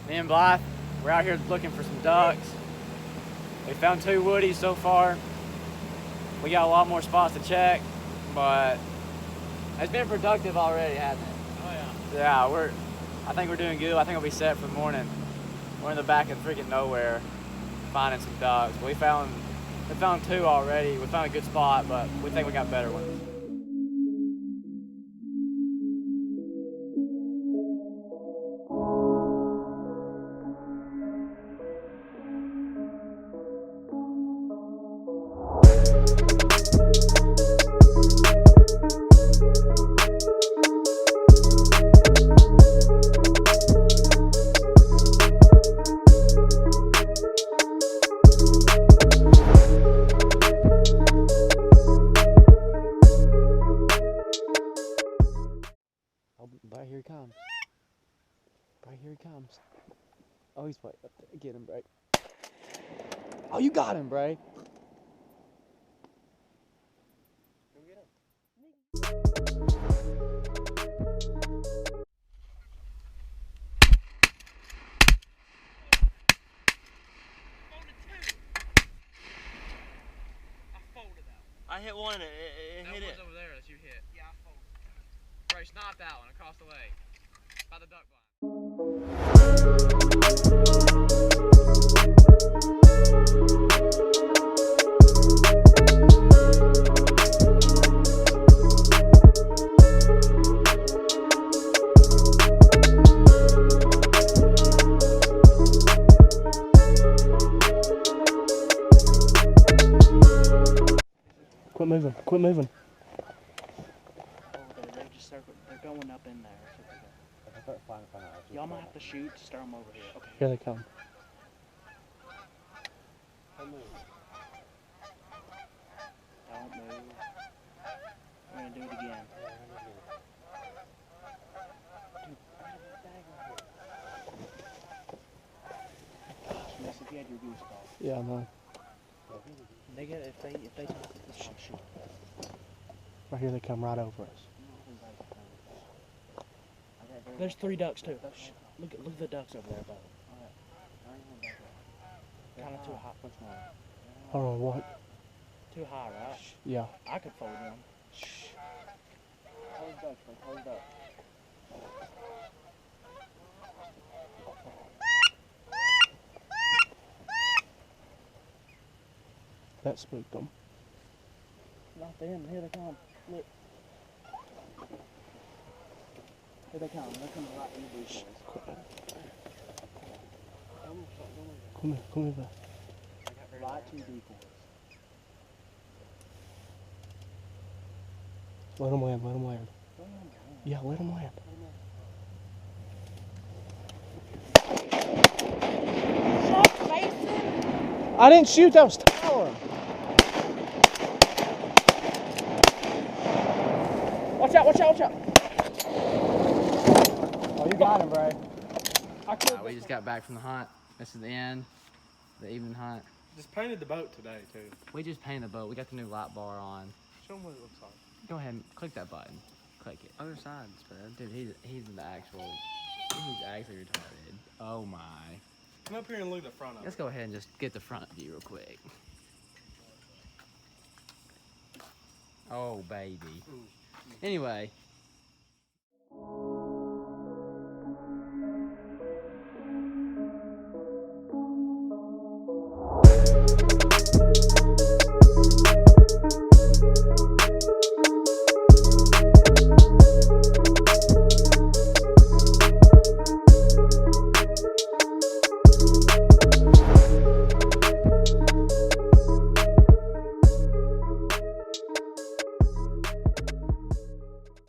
Me and Blythe, we're out here looking for some ducks. We found 2 woodies so far. We got a lot more spots to check, but it's been productive already, hasn't it? Oh yeah. Yeah, I think we're doing good. I think we'll be set for the morning. We're in the back of freaking nowhere finding some ducks. We found 2 already. We found a good spot, but we think we got better ones. Right here he comes. Right here he comes. Oh, he's way up there. Get him, Bray. Oh, you got him, Bray. Go get him. I hit one and it hit it. That one's over there that you hit. Yeah, I folded. Bray, snot that one across the leg. By the duck blind. Quit moving. Quit moving. Oh, they're going up in there. Y'all might have to shoot to start them over here. Okay. Here they come. Don't move. We're gonna do it again. Dude, I got a bag right here. Gosh, miss, if you had your goose ball. Yeah, I know. They get if they shoot. Right here they come right over us. There's 3 ducks too. Look at the ducks over there above. Kind of too high. Hold on, what? Too high, right? Yeah. I could fold one. Hold ducks, hold ducks. That spooked them. Not them. Here they come. Look. Here they come. They're coming right in the blue boys. Come here, bud. Right to decoys. Let them land, let them land. Yeah, let them land. I didn't shoot, that was Tyler. Watch out, watch out, watch out. Oh, you got him, Bray. We just got back from the hunt. This is the end, the evening hunt. Just painted the boat today, too. We just painted the boat. We got the new light bar on. Show them what it looks like. Go ahead and click that button. Click it. Other side, spread. Dude, he's actually retarded. Oh my. Come up here and look at the front of it. Let's go ahead and just get the front view real quick. Oh baby. Anyway,